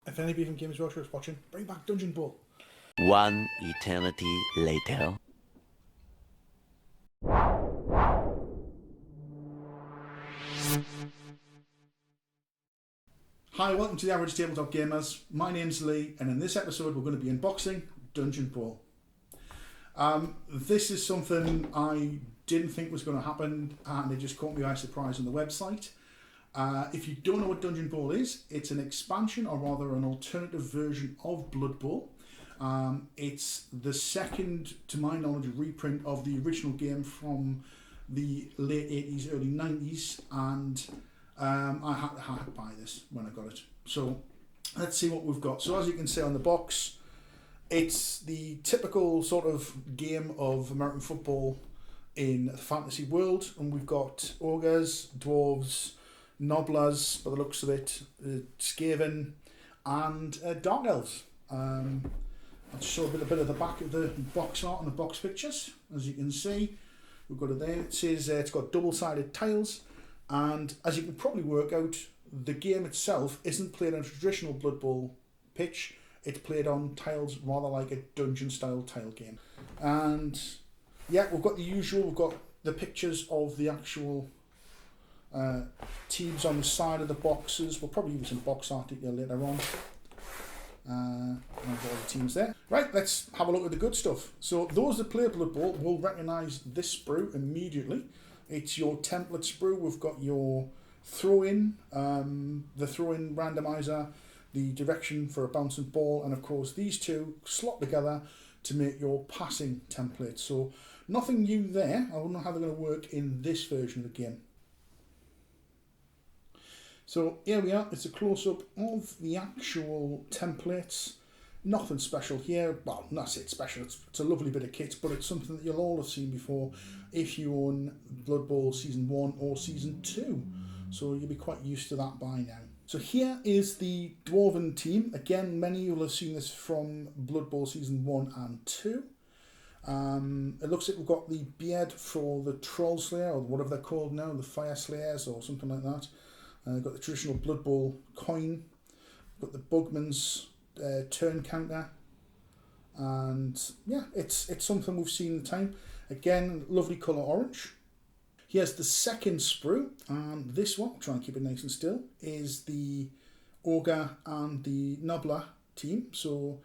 If anybody from Games Workshop is watching, bring back Dungeonbowl. One eternity later. Hi, welcome to the Average Tabletop Gamers. My name's Lee, and in this episode we're going to be unboxing Dungeonbowl. This is something I didn't think was going to happen, and it just caught me by surprise on the website. If you don't know what Dungeonbowl is, it's an expansion, or rather an alternative version of Blood Bowl. It's the second, to my knowledge, reprint of the original game from the late 80s, early 90s, and I had to buy this when I got it. So let's see what we've got. So as you can see on the box, it's the typical sort of game of American football in a fantasy world, and we've got ogres, dwarves, nobblers, by the looks of it, Skaven, and dark elves. I'll show a bit of the back of the box art and the box pictures. As you can see, we've got it there. It says it's got double-sided tiles, and as you can probably work out, the game itself isn't played on a traditional Blood Bowl pitch. It's played on tiles, rather like a dungeon-style tile game. And yeah, we've got the usual. We've got the pictures of the actual teams on the side of the boxes. We'll probably use some box art later on. And I've got all the teams there. Right, let's have a look at the good stuff. So those that play Blood Bowl will recognise this sprue immediately. It's your template sprue. We've got your throw-in, the throw-in randomizer, the direction for a bouncing ball, and of course these two slot together to make your passing template. So nothing new there. I don't know how they're going to work in this version of the game. So here we are, it's a close-up of the actual templates. Nothing special here. Well, not it special, it's a lovely bit of kit, but it's something that you'll all have seen before if you own Blood Bowl Season 1 or Season 2. So you'll be quite used to that by now. So here is the Dwarven Team. Again, many will have seen this from Blood Bowl Season 1 and 2. It looks like we've got the beard for the Troll Slayer, or whatever they're called now, the Fire Slayers or something like that. Got the traditional Blood Bowl coin. Got the Bugman's turn counter, and yeah, it's something we've seen in the time. Again, lovely colour orange. Here's the second sprue, and this one, I'll try and keep it nice and still, is the ogre and the nobbler team. So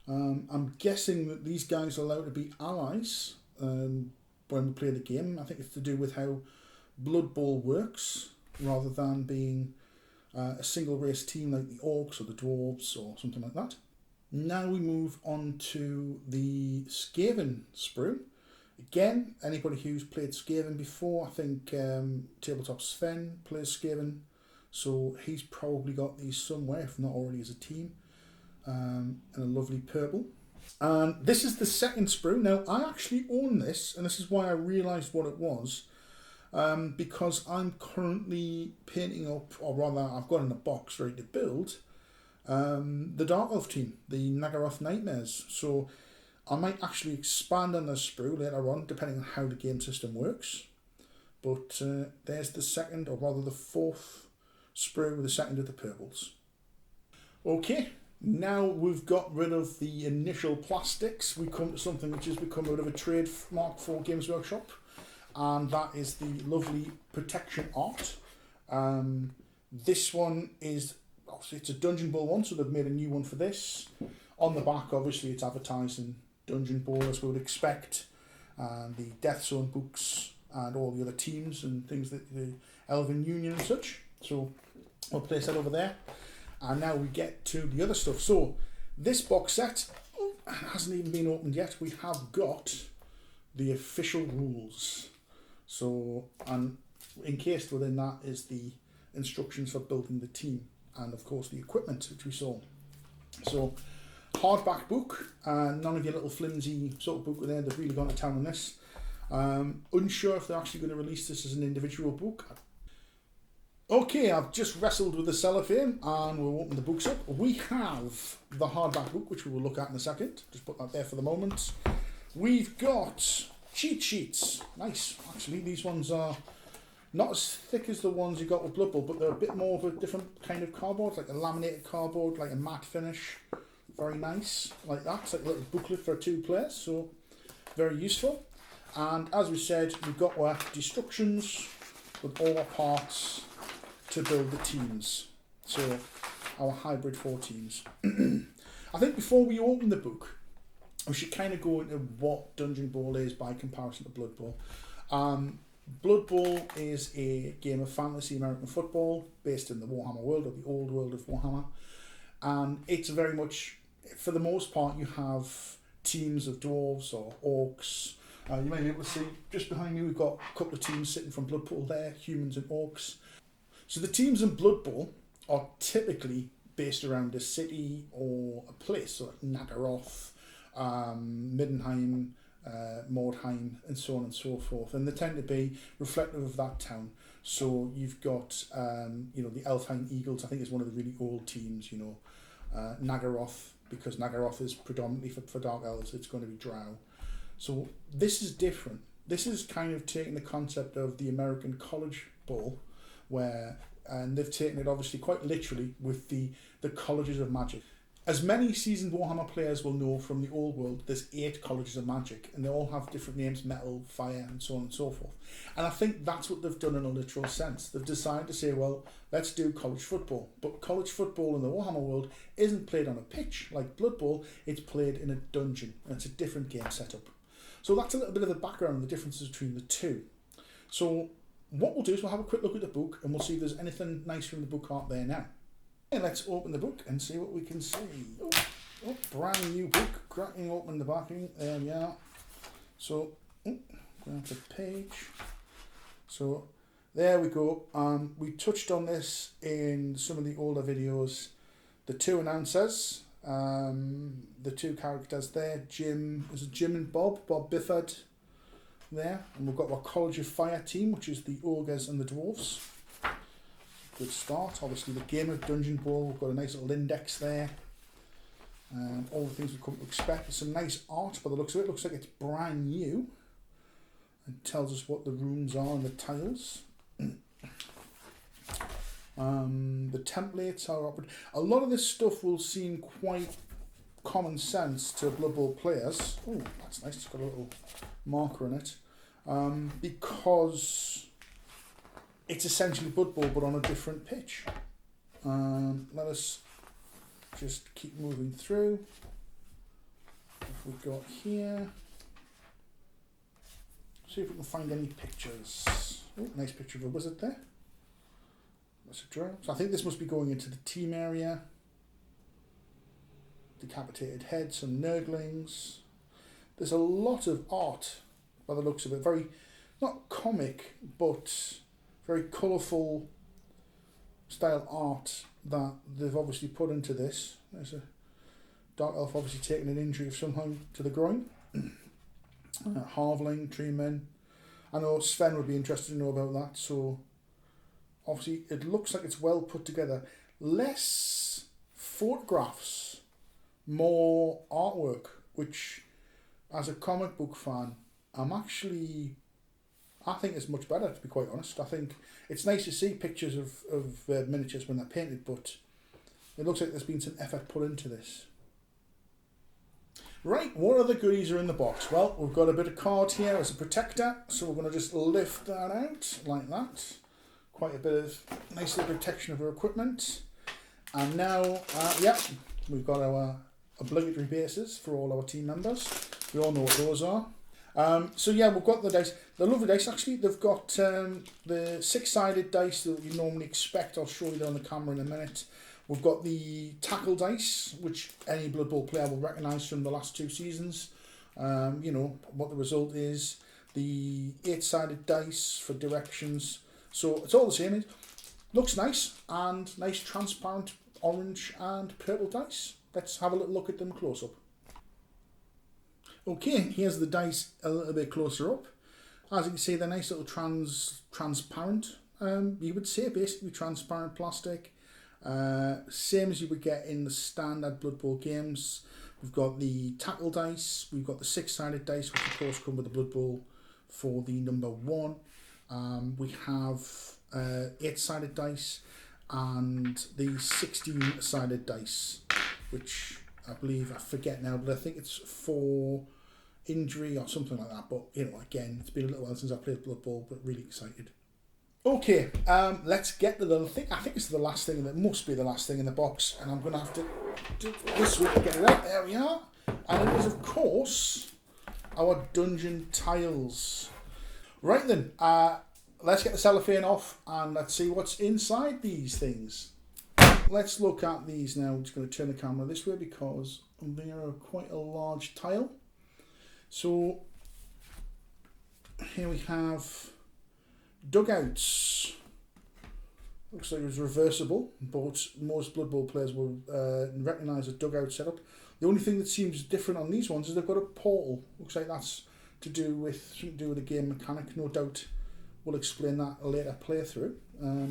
I'm guessing that these guys are allowed to be allies when we play the game. I think it's to do with how Blood Bowl works, rather than being a single race team like the orcs or the dwarves or something like that. Now we move on to the Skaven Sprue. Again, anybody who's played Skaven before, I think Tabletop Sven plays Skaven, so he's probably got these somewhere, if not already as a team, in a lovely purple. And this is the second sprue. Now, I actually own this, and this is why I realised what it was. Because I'm currently painting up, or rather I've got in a box ready to build, the Dark Elf team, the Nagaroth Nightmares. So I might actually expand on this sprue later on, depending on how the game system works. But there's the second, or rather the fourth sprue, the second of the purples. Okay, now we've got rid of the initial plastics. We come to something which has become a bit of a trademark for Games Workshop, and that is the lovely protection art. This one is, it's a Dungeonbowl one, so they've made a new one for this. On the back, obviously, it's advertising Dungeonbowl as we would expect, and the Death Zone books and all the other teams and things, that the Elven Union and such. So we'll place that over there, and now we get to the other stuff. So this box set hasn't even been opened yet. We have got the official rules. So, and encased within that is the instructions for building the team, and of course the equipment which we saw. So, hardback book, none of your little flimsy sort of book there. They've really gone to town on this. Unsure if they're actually going to release this as an individual book. Okay, I've just wrestled with the cellophane and we'll open the books up. We have the hardback book, which we will look at in a second. Just put that there for the moment. We've got cheat sheets. Nice. Actually, these ones are Not as thick as the ones you got with Blood Bowl, but they're a bit more of a different kind of cardboard, like a laminated cardboard, like a matte finish. Very nice, like that. It's like a little booklet for 2 players, so very useful. And as we said, we've got our destructions with all our parts to build the teams. So our hybrid 4 teams. I think before we open the book, we should kind of go into what Dungeonbowl is by comparison to Blood Bowl. Blood Bowl is a game of fantasy American football based in the Warhammer world, or the old world of Warhammer. And it's very much, for the most part, you have teams of dwarves or orcs. You may be able to see just behind me, we've got a couple of teams sitting from Blood Bowl there, humans and orcs. So the teams in Blood Bowl are typically based around a city or a place, so like Nagaroth, Middenheim, Mordheim, and so on and so forth, and they tend to be reflective of that town. So you've got the Elfheim Eagles, I think is one of the really old teams. Nagaroth, because Nagaroth is predominantly for Dark Elves, it's going to be Drow. So this is different. This is kind of taking the concept of the American College Bowl, and they've taken it obviously quite literally with the colleges of magic. As many seasoned Warhammer players will know from the old world, there's 8 colleges of magic, and they all have different names: metal, fire, and so on and so forth. And I think that's what they've done in a literal sense. They've decided to say, well, let's do college football. But college football in the Warhammer world isn't played on a pitch like Blood Bowl, it's played in a dungeon, and it's a different game setup. So that's a little bit of the background and the differences between the two. So what we'll do is we'll have a quick look at the book, and we'll see if there's anything nice from the book art there now. And let's open the book and see what we can see. Oh, brand new book, cracking open the backing. There we are. So, grab the page. So, there we go. We touched on this in some of the older videos. The 2 announcers, the 2 characters there, Jim and Bob Bifford there. And we've got our College of Fire team, which is the Ogres and the Dwarves. Good start. Obviously the game of Dungeonbowl, we've got a nice little index there. All the things we've come to expect. There's some nice art by the looks of it. Looks like it's brand new. And tells us what the rooms are and the tiles. The templates are... A lot of this stuff will seem quite common sense to Blood Bowl players. Oh, that's nice. It's got a little marker in it. Because... it's essentially Blood Bowl, but on a different pitch. Let us just keep moving through. What we've got here. See if we can find any pictures. Oh, nice picture of a wizard there. That's a drow. So I think this must be going into the team area. Decapitated head, some nurglings. There's a lot of art by the looks of it. Very, not comic, but... very colourful style art that they've obviously put into this. There's a Dark Elf obviously taking an injury of some kind to the groin. Halfling, Treemen. I know Sven would be interested to know about that, so obviously it looks like it's well put together. Less photographs, more artwork, which as a comic book fan, I think it's much better, to be quite honest. I think it's nice to see pictures of miniatures when they're painted, but it looks like there's been some effort put into this. Right, what other goodies are in the box? Well, we've got a bit of card here as a protector, so we're going to just lift that out like that. Quite a bit of nice little protection of our equipment. And now, we've got our obligatory bases for all our team members. We all know what those are. We've got the dice. They're lovely dice, actually. They've got the 6-sided dice that you normally expect. I'll show you that on the camera in a minute. We've got the tackle dice, which any Blood Bowl player will recognise from the last 2 seasons. What the result is. The 8-sided dice for directions. So it's all the same. It looks nice, and nice transparent orange and purple dice. Let's have a little look at them close up. Okay, here's the dice a little bit closer up. As you can see, they're nice little transparent. You would say basically transparent plastic. Same as you would get in the standard Blood Bowl games. We've got the tackle dice. We've got the 6-sided dice, which of course come with the Blood Bowl for the number 1. We have 8-sided dice and the 16-sided dice, which I believe, I forget now, but I think it's for injury or something like that. But, you know, again, it's been a little while since I played Blood Bowl, but really excited. Okay, let's get to the thing. I think it's the last thing, that must be the last thing in the box, and I'm going to have to do this way to get it out. There we are. And it is, of course, our dungeon tiles. Right then, let's get the cellophane off and let's see what's inside these things. Let's look at these now. I'm just going to turn the camera this way because they are quite a large tile. So here we have dugouts. Looks like it was reversible, but most Blood Bowl players will recognise a dugout setup. The only thing that seems different on these ones is they've got a portal. Looks like that's something to do with the game mechanic. No doubt we'll explain that a later playthrough.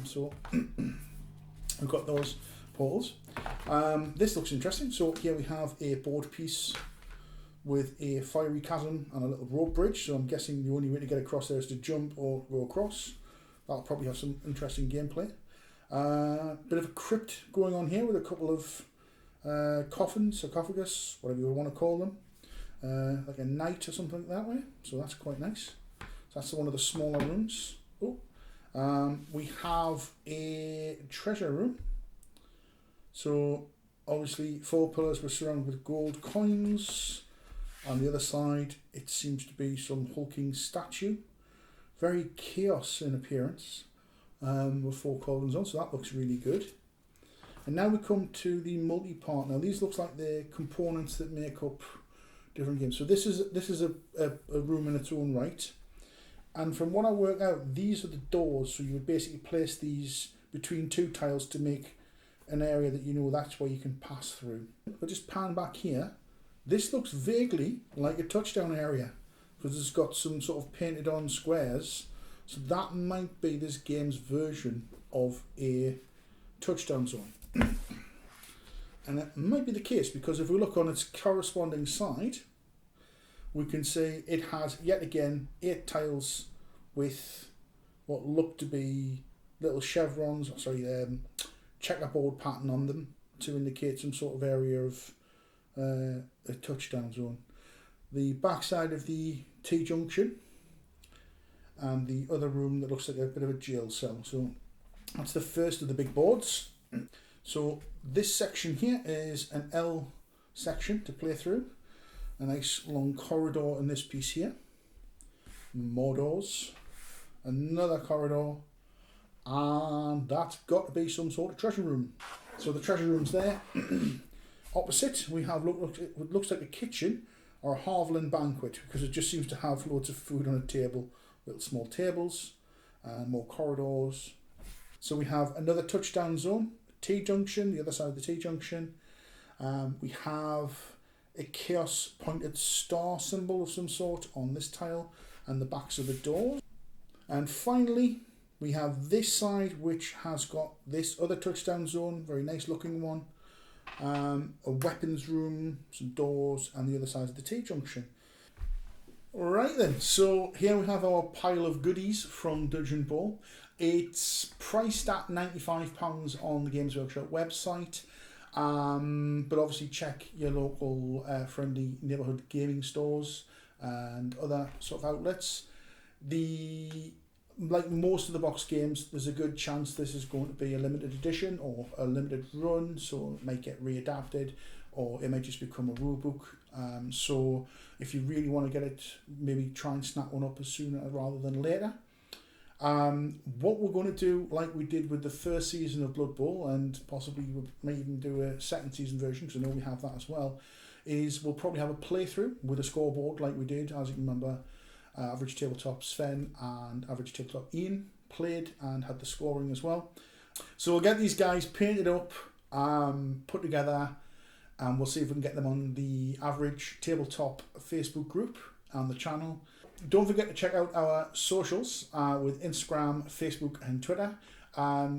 So we've got those portals. This looks interesting. So here we have a board piece with a fiery chasm and a little rope bridge. So I'm guessing the only way to get across there is to jump or go across. That'll probably have some interesting gameplay. Bit of a crypt going on here with a couple of coffins, sarcophagus, whatever you want to call them. Like a knight or something that way. So that's quite nice. So that's one of the smaller rooms. We have a treasure room. So obviously 4 pillars were surrounded with gold coins. On the other side it seems to be some hulking statue. Very chaos in appearance, with 4 cauldrons on, so that looks really good. And now we come to the multi-part. Now these looks like the components that make up different games. So this is a room in its own right. And from what I work out, these are the doors, so you would basically place these between 2 tiles to make an area that you know that's where you can pass through. If I just pan back here, this looks vaguely like a touchdown area because it's got some sort of painted on squares. So that might be this game's version of a touchdown zone. And that might be the case because if we look on its corresponding side, we can see it has yet again 8 tiles with what look to be little chevrons, checkerboard pattern on them to indicate some sort of area of a touchdown zone. The backside of the T-junction and the other room that looks like a bit of a jail cell. So that's the first of the big boards. So this section here is an L section to play through. A nice long corridor in this piece here. More doors. Another corridor. And that's got to be some sort of treasure room. So the treasure room's there. Opposite, we have what looks like a kitchen or a Harvland banquet because it just seems to have loads of food on a table. Little small tables and more corridors. So we have another touchdown zone, T-junction, the other side of the T-junction. We have a chaos pointed star symbol of some sort on this tile and the backs of the doors. And finally, we have this side which has got this other touchdown zone, very nice looking one. A weapons room, some doors, and the other side of the T-junction. Alright then, so here we have our pile of goodies from Dungeonbowl. It's priced at £95 on the Games Workshop website, but obviously check your local friendly neighbourhood gaming stores and other sort of outlets. Like most of the box games, there's a good chance this is going to be a limited edition or a limited run, so it might get readapted or it might just become a rule book. So if you really want to get it, maybe try and snap one up as sooner rather than later. What we're going to do, like we did with the first season of Blood Bowl, and possibly we may even do a second season version, because I know we have that as well, is we'll probably have a playthrough with a scoreboard like we did, as you can remember. Average Tabletop Sven and Average Tabletop Ian played and had the scoring as well. So we'll get these guys painted up, put together, and we'll see if we can get them on the Average Tabletop Facebook group and the channel. Don't forget to check out our socials with Instagram, Facebook and Twitter.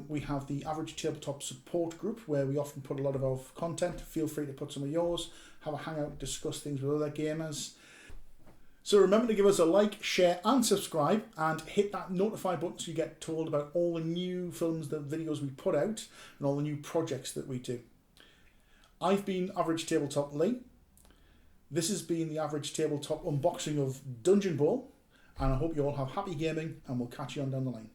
We have the Average Tabletop support group where we often put a lot of our content. Feel free to put some of yours, have a hangout, discuss things with other gamers. So remember to give us a like, share and subscribe, and hit that notify button so you get told about all the new films, the videos we put out, and all the new projects that we do. I've been Average Tabletop Lee. This has been the Average Tabletop unboxing of Dungeonbowl, and I hope you all have happy gaming, and we'll catch you on down the line.